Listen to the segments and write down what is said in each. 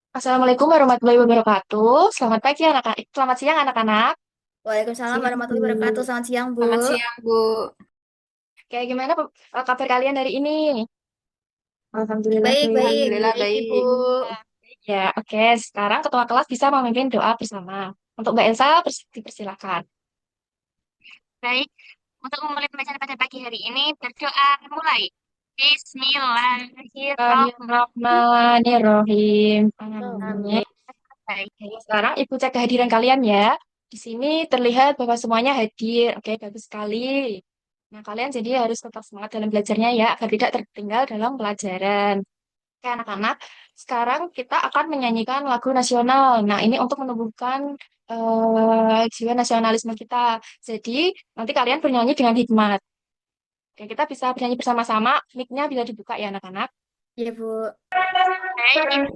Assalamualaikum warahmatullahi wabarakatuh. Selamat pagi anak-anak. Selamat siang anak-anak. Waalaikumsalam Siang, warahmatullahi wabarakatuh. Bu. Selamat siang, Bu. Selamat siang, Bu. Kayak gimana kabar kalian hari ini? Alhamdulillah Baik, baik. baik, Alhamdulillah baik, Ibu. baik. Ya, oke. Sekarang ketua kelas bisa memimpin doa bersama. Untuk Mbak Elsa, dipersilakan. Baik, untuk memulai pembacaan pada pagi hari ini, berdoa mulai. Bismillahirrahmanirrahim. Bismillahirrahmanirrahim. Amin. Amin. Baik, Oke, sekarang Ibu cek kehadiran kalian ya. Di sini terlihat bahwa semuanya hadir. Oke, bagus sekali. Nah, kalian jadi harus tetap semangat dalam belajarnya ya, agar tidak tertinggal dalam pelajaran. Oke, anak-anak, sekarang kita akan menyanyikan lagu nasional. Nah, ini untuk menumbuhkan jiwa nasionalisme kita. Jadi, nanti kalian bernyanyi dengan hikmat. Oke, kita bisa bernyanyi bersama-sama. Mic-nya bila dibuka ya, anak-anak. Ya, Bu. baik.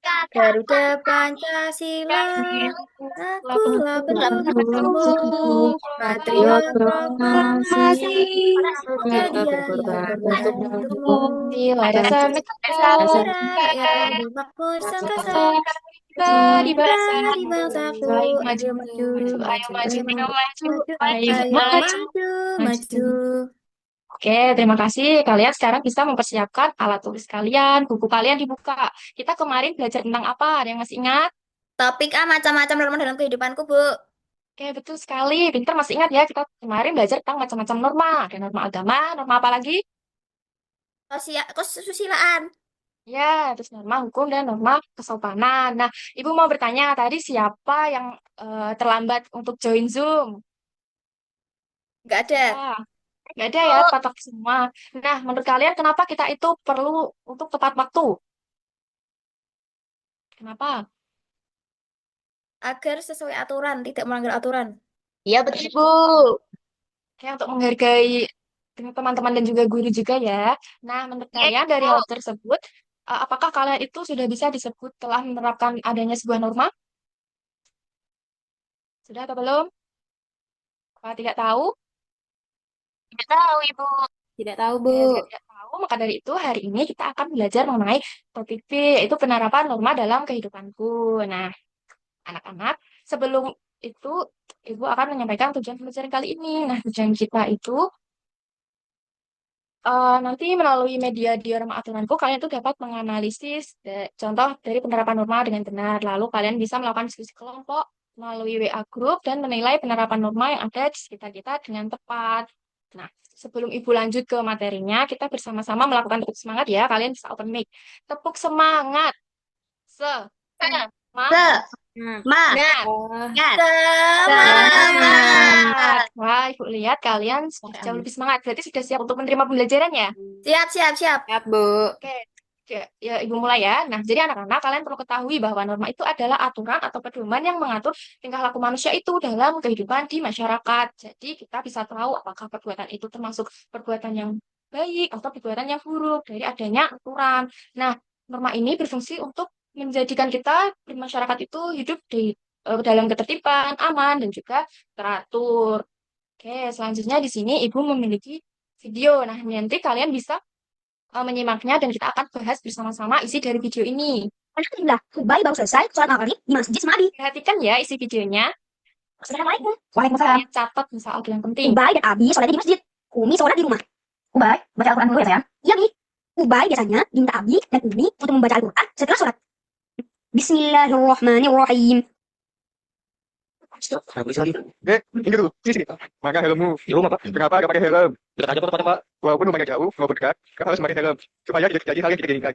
Kata Garuda Pancasila, akulah pendukungmu. Patriot Patriot proklamasi, proklamasi, sedia hidup untukmu. Tiada dasar negara, Negara yang adil makmur sangkasa, kita di cinta bangsa, di bangsaku. ayo maju, Ayo maju, maju, ayo maju, maju, ayo ayo maju, maju, maju, ayo maju, ayo maju, maju, maju. maju. Oke, terima kasih. Kalian sekarang bisa mempersiapkan alat tulis kalian, buku kalian dibuka. Kita kemarin belajar tentang apa? Ada yang masih ingat? Topik macam-macam norma dalam kehidupanku, Bu. Oke, betul sekali. Pinter masih ingat ya, kita kemarin belajar tentang macam-macam norma. Ada norma agama, norma apa lagi? Kesusilaan. Ya, terus norma hukum dan norma kesopanan. Nah, Ibu mau bertanya tadi siapa yang terlambat untuk join Zoom? Nggak Siapa? ada. Nggak ada ya, Bu. tepat waktu semua. Nah, menurut kalian kenapa kita itu perlu untuk tepat waktu? Kenapa? Agar sesuai aturan, tidak melanggar aturan. Iya betul, Bu. Kayak untuk menghargai teman-teman dan juga guru juga ya. Nah, menurut Iya, kalian dari Bu. hal tersebut, apakah kalian itu sudah bisa disebut telah menerapkan adanya sebuah norma? Sudah atau belum? Apa tidak tahu? Tidak tahu, Ibu. Tidak tahu, Bu. Oke, jika tidak tahu, maka dari itu hari ini kita akan belajar mengenai topik P, yaitu penerapan norma dalam kehidupanku. Nah, anak-anak, sebelum itu Ibu akan menyampaikan tujuan pembelajaran kali ini. Nah, tujuan kita itu nanti melalui media diorama aturanku, kalian tuh dapat menganalisis contoh dari penerapan norma dengan benar. Lalu kalian bisa melakukan diskusi kelompok melalui WA group dan menilai penerapan norma yang ada di sekitar kita dengan tepat. Nah, sebelum Ibu lanjut ke materinya, kita bersama-sama melakukan tepuk semangat ya. Kalian bisa open mic. Tepuk semangat. Semangat. Semangat. Wah, Semangat. Semangat. Wah, Ibu lihat kalian sudah jauh lebih semangat. Berarti sudah siap untuk menerima pembelajaran ya? Siap, siap, siap. siap, Bu. Oke, ya, Ibu mulai ya. Nah, jadi anak-anak kalian perlu ketahui bahwa norma itu adalah aturan atau pedoman yang mengatur tingkah laku manusia itu dalam kehidupan di masyarakat. Jadi kita bisa tahu apakah perbuatan itu termasuk perbuatan yang baik atau perbuatan yang buruk dari adanya aturan. Nah, norma ini berfungsi untuk menjadikan kita di masyarakat itu hidup dalam ketertiban, aman, dan juga teratur. Oke, selanjutnya di sini Ibu memiliki video. Nah, nanti kalian bisa menyimaknya dan kita akan bahas bersama-sama isi dari video ini. Alhamdulillah, Ubay baru selesai sholat maghrib di masjid Semadi. Perhatikan ya isi videonya. Assalamualaikum. Waalaikumsalam. Kalian catat misal yang penting. Ubay dan Abi sholatnya di masjid. Umi sholat di rumah. Ubay, baca Al-Quran dulu ya sayang. Iya nih. Ubay biasanya diminta Abi dan Umi untuk membaca Al-Quran setelah sholat. Bismillahirrahmanirrahim. Nah, polisi lagi. Ini dulu, sini sini. Pakai helmmu. Di rumah, Pak. Kenapa gak pakai helm? Dekat aja, Pak, Pak. Walaupun rumahnya jauh, maupun dekat, kau harus pakai helm. Supaya tidak terjadi hal yang tidak diinginkan.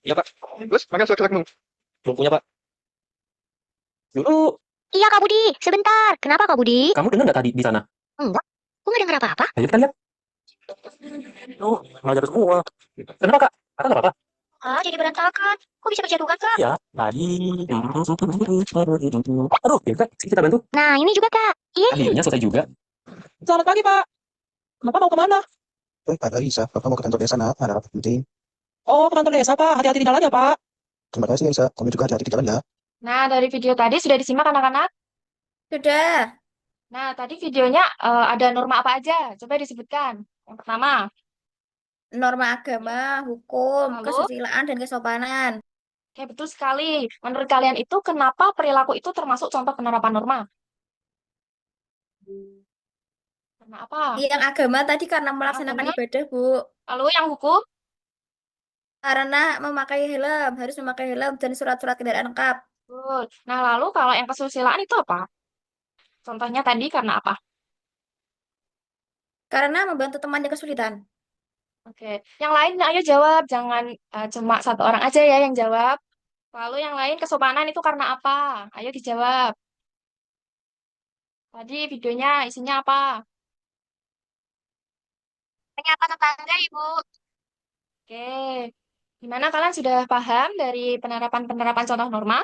Iya, Pak. Terus, pakai surat-suratmu. Belum punya, Pak. Dulu. Iya Kak Budi, sebentar. Kenapa Kak Budi? Kamu dengar nggak tadi di sana? Enggak, aku nggak dengar apa-apa. Ayo kita lihat. Oh, malah jatuh semua. Kenapa, Kak? Kakak nggak apa-apa? Ah, jadi berantakan. Kok bisa berjatuhan Kak? Iya, tadi. Aduh, ya, Kak. Kita bantu. Nah, ini juga Kak. Iya. Akhirnya selesai juga. Selamat pagi, Pak. Bapak mau kemana? Pak Isa, Bapak mau ke kantor desa nak, ada rapat penting. Oh, ke kantor desa, Pak. Hati-hati di jalan ya, Pak. Terima kasih Isa, kamu juga hati-hati di jalan ya. Nah, dari video tadi sudah disimak anak-anak. Sudah. Nah, tadi videonya ada norma apa aja? Coba disebutkan. Yang pertama, Norma agama, hukum, Lalu, kesusilaan, dan kesopanan. oke, betul sekali. Menurut kalian itu kenapa perilaku itu termasuk contoh penerapan norma? Karena apa? Yang agama tadi karena Nah, melaksanakan agama. ibadah, Bu. Lalu yang hukum? Karena memakai helm, harus memakai helm dan surat-surat kendaraan lengkap. Betul. Nah, lalu kalau yang kesusilaan itu apa? Contohnya tadi karena apa? Karena membantu temannya kesulitan. Oke. Yang lain, ayo jawab. Jangan cuma satu orang aja ya yang jawab. Lalu yang lain kesopanan itu karena apa? Ayo dijawab. Tadi videonya isinya apa? Menyapa tetangga, Ibu. Oke. Gimana kalian sudah paham dari penerapan-penerapan contoh norma?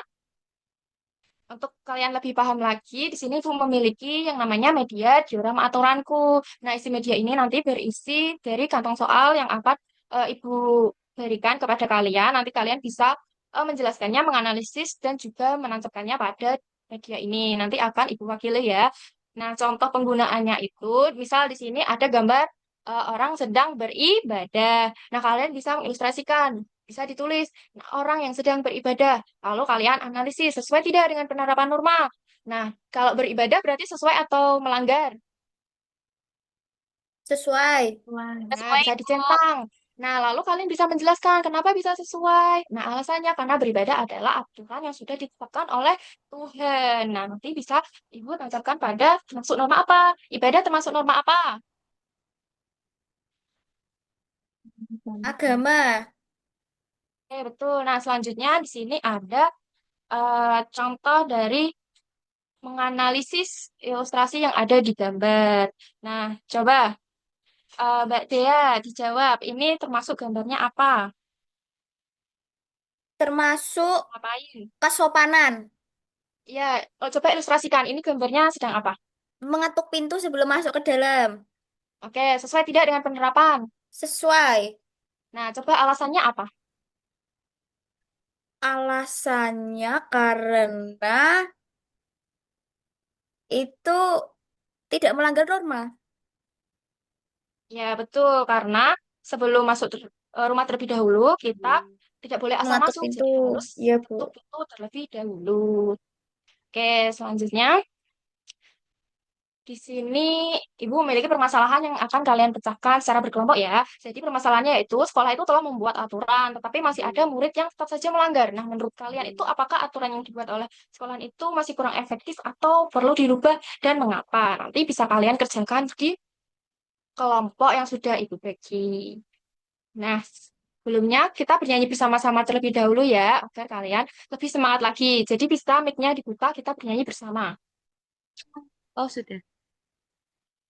Untuk kalian lebih paham lagi, di sini Ibu memiliki yang namanya media diorama aturanku. Nah, isi media ini nanti berisi dari kantong soal yang akan Ibu berikan kepada kalian. Nanti kalian bisa menjelaskannya, menganalisis, dan juga menancapkannya pada media ini. Nanti akan Ibu wakili ya. Nah, contoh penggunaannya itu, misal di sini ada gambar orang sedang beribadah. Nah, kalian bisa mengilustrasikan, bisa ditulis. Nah, orang yang sedang beribadah. Lalu kalian analisis sesuai tidak dengan penerapan norma. Nah, kalau beribadah berarti sesuai atau melanggar? Sesuai. Nah, Sesuai, bisa Ibu. dicentang. Nah, lalu kalian bisa menjelaskan kenapa bisa sesuai. Nah, alasannya karena beribadah adalah aturan yang sudah ditetapkan oleh Tuhan. Nah, nanti bisa Ibu tancapkan pada termasuk norma apa? Ibadah termasuk norma apa? Agama. Oke, betul. Nah, selanjutnya di sini ada contoh dari menganalisis ilustrasi yang ada di gambar. Nah, coba Mbak Dea dijawab. Ini termasuk gambarnya apa? Termasuk Ngapain? kesopanan. Ya, coba ilustrasikan. Ini gambarnya sedang apa? Mengetuk pintu sebelum masuk ke dalam. Oke, sesuai tidak dengan penerapan? Sesuai. Nah, coba alasannya apa? Alasannya karena itu tidak melanggar norma. Ya, betul. Karena sebelum masuk rumah terlebih dahulu, kita tidak boleh asal Mengetuk masuk. pintu. Jadi harus Iya, Bu. ketuk pintu terlebih dahulu. Oke, selanjutnya. Di sini Ibu memiliki permasalahan yang akan kalian pecahkan secara berkelompok ya. Jadi permasalahannya yaitu sekolah itu telah membuat aturan, tetapi masih ada murid yang tetap saja melanggar. Nah, menurut kalian itu apakah aturan yang dibuat oleh sekolah itu masih kurang efektif atau perlu dirubah dan mengapa? Nanti bisa kalian kerjakan di kelompok yang sudah Ibu bagi. Nah, sebelumnya kita bernyanyi bersama-sama terlebih dahulu ya, agar kalian lebih semangat lagi. Jadi bisa mic-nya dibuka, kita bernyanyi bersama. Oh, sudah.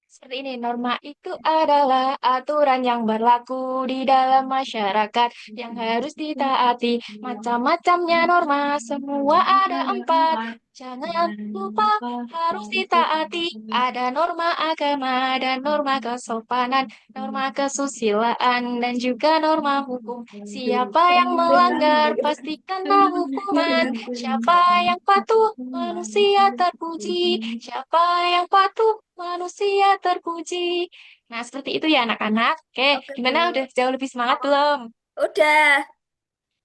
Seperti ini, norma itu adalah aturan yang berlaku di dalam masyarakat yang harus ditaati. Macam-macamnya norma, semua ada 4. Jangan lupa harus ditaati. Ada norma agama dan norma kesopanan, norma kesusilaan, dan juga norma hukum. Siapa yang melanggar, pasti kena hukuman. Siapa yang patuh, manusia terpuji. Siapa yang patuh, manusia terpuji. Nah, seperti itu ya anak-anak. Oke, Oke, Bu. gimana udah jauh lebih semangat belum? Udah.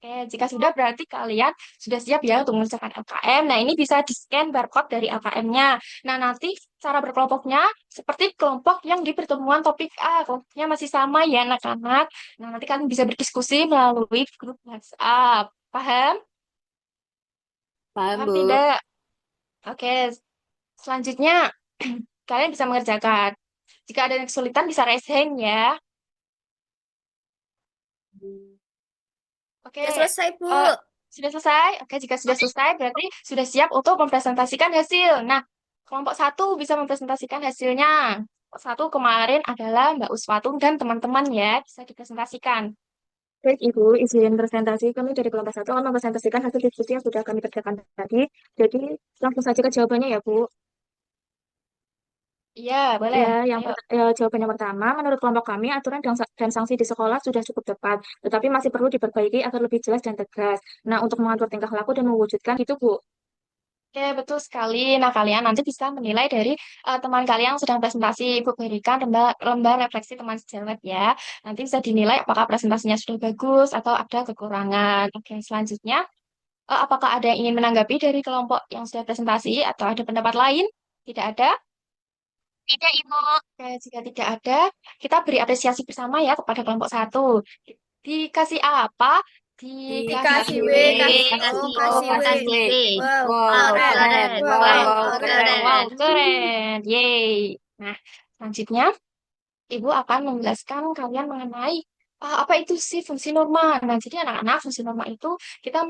Oke, jika sudah berarti kalian sudah siap ya untuk mengerjakan LKM. Nah, ini bisa di-scan barcode dari LKM-nya. Nah, nanti cara berkelompoknya seperti kelompok yang di pertemuan topik A. Kelompoknya masih sama ya anak-anak. Nah, nanti kalian bisa berdiskusi melalui grup WhatsApp. Paham? Paham, Paham Bu. tidak? Oke, selanjutnya kalian bisa mengerjakan. Jika ada yang kesulitan bisa raise hand ya. Oke, Udah selesai, Bu. sudah selesai? Oke, jika sudah selesai berarti sudah siap untuk mempresentasikan hasil. Nah, kelompok satu bisa mempresentasikan hasilnya. Kelompok satu kemarin adalah Mbak Uswatung dan teman-teman ya, bisa dipresentasikan. Baik, Ibu, izin presentasi. Kami dari kelompok satu akan mempresentasikan hasil diskusi yang sudah kami kerjakan tadi. Jadi, langsung saja ke jawabannya ya, Bu. Iya, boleh. Ya, Jawaban yang pertama, menurut kelompok kami, aturan dan sanksi di sekolah sudah cukup tepat, tetapi masih perlu diperbaiki agar lebih jelas dan tegas. Nah, untuk mengatur tingkah laku dan mewujudkan itu, Bu. Oke, betul sekali. Nah, kalian nanti bisa menilai dari teman kalian yang sedang presentasi. Ibu berikan lembar refleksi teman sejawat ya. Nanti bisa dinilai apakah presentasinya sudah bagus atau ada kekurangan. Oke, selanjutnya, apakah ada yang ingin menanggapi dari kelompok yang sudah presentasi atau ada pendapat lain? Tidak ada? Tidak, Ibu. Oke, jika tidak ada, kita beri apresiasi bersama ya kepada kelompok satu. Dikasih apa? Dikasih W, Kasih kasih W. kasih W. Wow, Wow, keren. keren. Wow, Wow, wow, keren. Wow, keren. Yeay. Nah, selanjutnya Ibu akan menjelaskan kalian mengenai apa itu sih fungsi norma. Nah, jadi anak-anak fungsi norma itu kita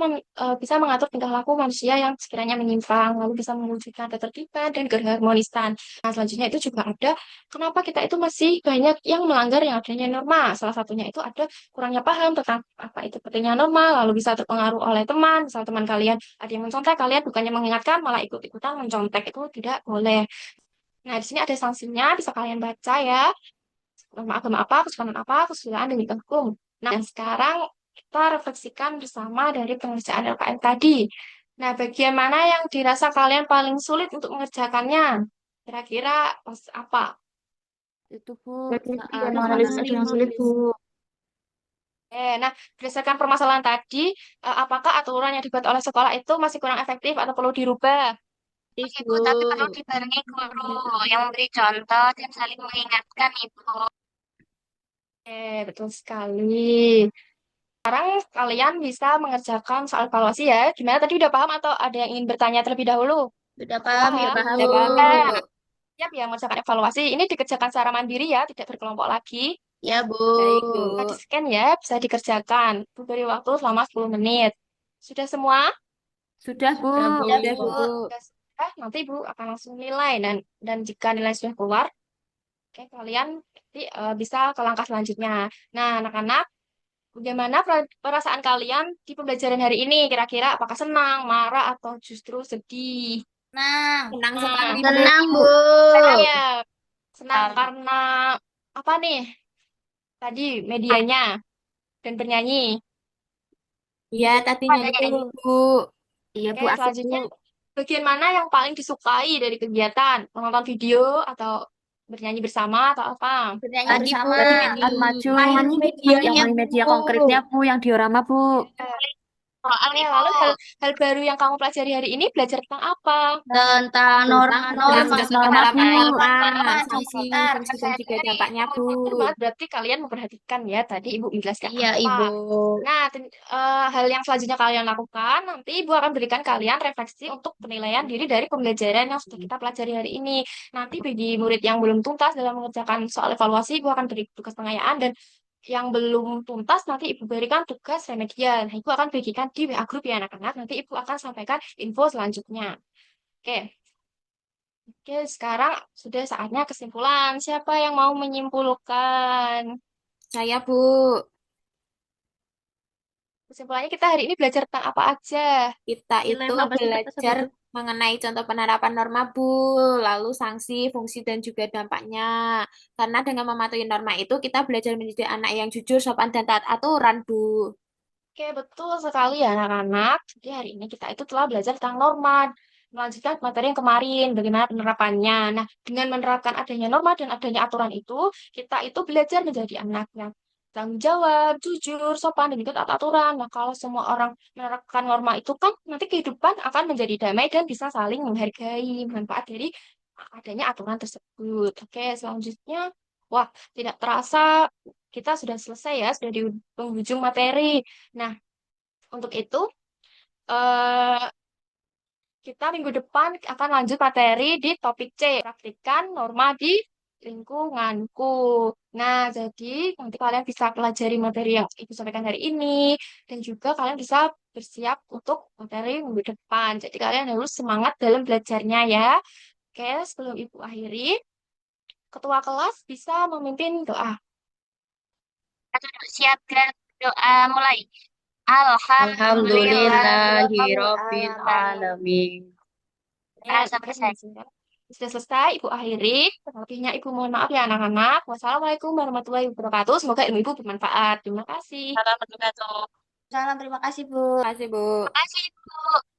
bisa mengatur tingkah laku manusia yang sekiranya menyimpang, lalu bisa mewujudkan ketertiban dan keharmonisan. Nah, selanjutnya itu juga ada kenapa kita itu masih banyak yang melanggar yang adanya norma. Salah satunya itu ada kurangnya paham tentang apa itu pentingnya norma, lalu bisa terpengaruh oleh teman. Misal teman kalian ada yang mencontek, kalian bukannya mengingatkan malah ikut-ikutan mencontek itu tidak boleh. Nah, di sini ada sanksinya, bisa kalian baca ya norma agama apa, kesukaan apa, kesusilaan, dan juga hukum. Nah, sekarang kita refleksikan bersama dari pengerjaan LKM tadi. Nah, bagian mana yang dirasa kalian paling sulit untuk mengerjakannya? Kira-kira pas apa? Itu Bu, Bagian saat analisis ada yang sulit, Bu. Nah, berdasarkan permasalahan tadi, apakah aturan yang dibuat oleh sekolah itu masih kurang efektif atau perlu dirubah? Ibu, tapi perlu dibarengi guru yang memberi contoh dan saling mengingatkan, Ibu. Betul sekali. Sekarang kalian bisa mengerjakan soal evaluasi ya. Gimana tadi udah paham atau ada yang ingin bertanya terlebih dahulu? Sudah paham, ya paham, udah Bu. paham, Bu. Siap ya mengerjakan evaluasi. Ini dikerjakan secara mandiri ya, tidak berkelompok lagi. Ya, Bu. Baik, Bu. Bisa di-scan ya, bisa dikerjakan. Bu beri waktu selama 10 menit. Sudah semua? Sudah, Bu. Sudah, Bu. Udah, Bu. Sudah, sudah. Nanti Ibu akan langsung nilai dan jika nilai sudah keluar, oke, kalian nanti, bisa ke langkah selanjutnya. Nah, anak-anak, bagaimana perasaan kalian di pembelajaran hari ini? Kira-kira apakah senang, marah, atau justru sedih? Senang. Senang Nah, sekali, Bu. Senang, Bu. senang ya. Senang karena apa nih? Tadi medianya dan bernyanyi. Iya, tadi nyanyi Padanya dulu, Bu. Iya, Oke, Bu, asik, Bu. selanjutnya bagian mana yang paling disukai dari kegiatan? Menonton video atau bernyanyi bersama atau apa? Bernyanyi Tadi, Bu, bersama. tadi kan maju Main yang medianya, main media Bu. konkretnya, Bu, yang diorama, Bu. soal, Oke, Ibu. lalu hal baru yang kamu pelajari hari ini belajar tentang apa? Tentang Tentang norma-norma jenis norma, Bu. penerapan di Sanksi, sekitar. fungsi dan juga dampaknya, Bu. Benar banget, berarti kalian memperhatikan ya. Tadi Ibu menjelaskan Iya, apa. Ibu. Nah, hal yang selanjutnya kalian lakukan, nanti Ibu akan berikan kalian refleksi untuk penilaian diri dari pembelajaran yang sudah kita pelajari hari ini. Nanti bagi murid yang belum tuntas dalam mengerjakan soal evaluasi, Ibu akan beri tugas pengayaan dan yang belum tuntas nanti Ibu berikan tugas remedial. Nah, Ibu akan bagikan di WA group ya anak-anak. Nanti Ibu akan sampaikan info selanjutnya. Oke. Oke, sekarang sudah saatnya kesimpulan. Siapa yang mau menyimpulkan? Saya, Bu. Kesimpulannya kita hari ini belajar tentang apa aja? Kita Nilai itu sampai belajar segitu. mengenai contoh penerapan norma, Bu, lalu sanksi, fungsi, dan juga dampaknya. Karena dengan mematuhi norma itu, kita belajar menjadi anak yang jujur, sopan, dan taat aturan, Bu. Oke, betul sekali ya anak-anak. Jadi hari ini kita itu telah belajar tentang norma. Melanjutkan materi yang kemarin, bagaimana penerapannya. Nah, dengan menerapkan adanya norma dan adanya aturan itu, kita itu belajar menjadi anak yang tanggung jawab, jujur, sopan, dan juga taat aturan. Nah, kalau semua orang menerapkan norma itu kan nanti kehidupan akan menjadi damai dan bisa saling menghargai manfaat dari adanya aturan tersebut. Oke, selanjutnya, wah, tidak terasa kita sudah selesai ya, sudah di penghujung materi. Nah, untuk itu, eh, kita minggu depan akan lanjut materi di topik C, praktikan norma di lingkunganku. Nah, jadi nanti kalian bisa pelajari materi yang Ibu sampaikan hari ini, dan juga kalian bisa bersiap untuk materi minggu depan. Jadi kalian harus semangat dalam belajarnya ya. Oke, sebelum Ibu akhiri, ketua kelas bisa memimpin doa. Siap, gerak doa mulai. Alhamdulillahirabbil alamin. Ya, Sampai selesai. sudah selesai, Ibu akhiri. Lebihnya Ibu mohon maaf ya anak-anak. Wassalamualaikum warahmatullahi wabarakatuh. Semoga ilmu Ibu bermanfaat. Terima kasih. Salam berkatuh. Salam, terima kasih, Bu. Terima kasih, Bu. Terima kasih, Bu.